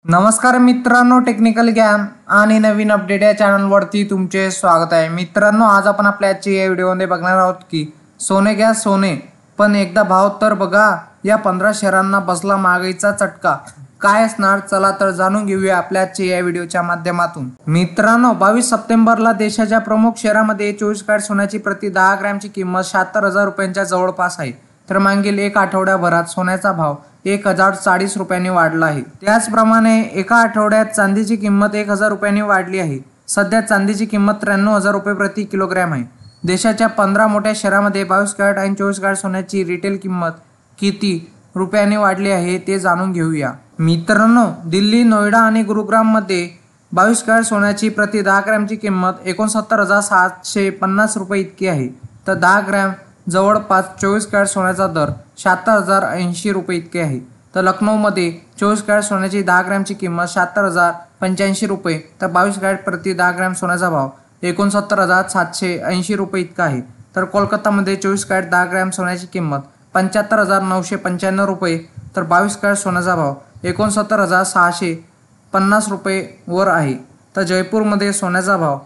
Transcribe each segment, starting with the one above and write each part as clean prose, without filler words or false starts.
नमस्कार मित्रांनो, टेक्निकल ज्ञान आणि नवीन अपडेट या चॅनलवरती तुमचे स्वागत आहे। मित्रांनो, आज आपण आपल्या आजच्या या व्हिडिओमध्ये बघणार आहोत की सोने घ्या सोने पण एकदा भाव तर बघा, या 15 शहरांना बसला महागाईचा चटका। काय असणार, चला तर जाणून घेऊया आपल्या आजच्या या व्हिडिओच्या माध्यमातून। मित्रांनो, 22 सप्टेंबरला देशाच्या प्रमुख शहरांमध्ये 24 कॅरेट सोन्याची प्रति 10 ग्रॅमची किंमत 76,000 रुपयांच्या जवळपास आहे। तर मागील एक आठवड्याभरात सोन्याचा भाव 1040 रुपयांनी वाढला आहे। त्याचप्रमाणे एका आठवड्यात चांदीची किंमत 1000 रुपयांनी वाढली आहे। सध्या चांदीची किंमत 93,000 रुपये प्रति किलोग्रॅम आहे। देशाच्या 15 मोठ्या शहरांमध्ये 22 कॅरेट आणि 24 कॅरेट सोन्याची रिटेल किंमत किती रुपयांनी वाढली आहे ते जाणून घेऊया। मित्रांनो, दिल्ली, नोएडा आणि गुरुग्राममध्ये 22 कॅरेट सोन्याची प्रति 10 ग्रॅमची किंमत 69,750 रुपये इतकी आहे। तर 10 ग्रॅम जवळपास 24 कॅरेट सोन्याचा दर 76,080 रुपये इतके आहे। तर लखनौमध्ये 24 कॅरेट सोन्याची 10 ग्रॅमची किंमत 76,085 रुपये, तर 22 कॅरेट प्रति 10 ग्रॅम सोन्याचा भाव 69,780 रुपये इतका आहे। तर कोलकातामध्ये 24 कॅरेट 10 ग्रॅम सोन्याची किंमत 75,995 रुपये, तर 22 कॅरेट सोन्याचा भाव 69,650 रुपये वर आहे। तर जयपूरमध्ये सोन्याचा भाव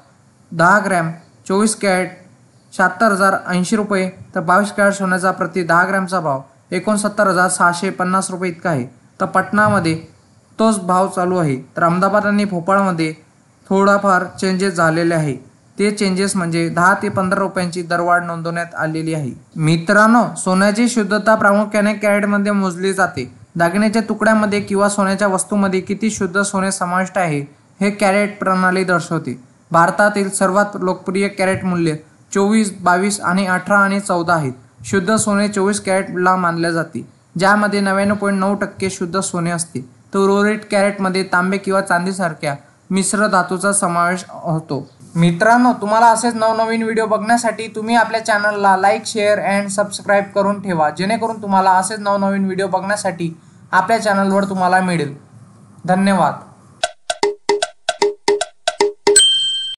10 ग्रॅम 24 कॅरेट 76,080 रुपये, तर 22 कॅरेट सोन्याचा प्रति 10 ग्रॅमचा भाव 69,650 रुपये इतका आहे। तर पटनामध्ये तोच भाव चालू आहे। तर अहमदाबाद आणि भोपाळमध्ये थोडाफार चेंजेस झालेले आहे। ते चेंजेस म्हणजे 10 ते 15 रुपयांची दरवाढ नोंदवण्यात आलेली आहे। मित्रांनो, सोन्याची शुद्धता प्रामुख्याने कॅरेटमध्ये मोजली जाते। दागिन्याच्या तुकड्यामध्ये किंवा सोन्याच्या वस्तूमध्ये किती शुद्ध सोने समाविष्ट आहे हे कॅरेट प्रणाली दर्शवते। भारतातील सर्वात लोकप्रिय कॅरेट मूल्य 24, 22 आणि 18 आणि 14 आहेत। शुद्ध सोने 24 कॅरेटला मानले जाते, ज्यामध्ये 99.9% शुद्ध सोने असते। तर उर्वरित कॅरेटमध्ये तांबे किंवा चांदीसारख्या मिश्र धातूचा समावेश होतो। मित्रांनो, तुम्हाला असेच नवनवीन व्हिडिओ बघण्यासाठी तुम्ही आपल्या चॅनलला लाईक, शेअर अँड सबस्क्राईब करून ठेवा, जेणेकरून तुम्हाला असेच नवनवीन व्हिडिओ बघण्यासाठी आपल्या चॅनलवर तुम्हाला मिळेल। धन्यवाद।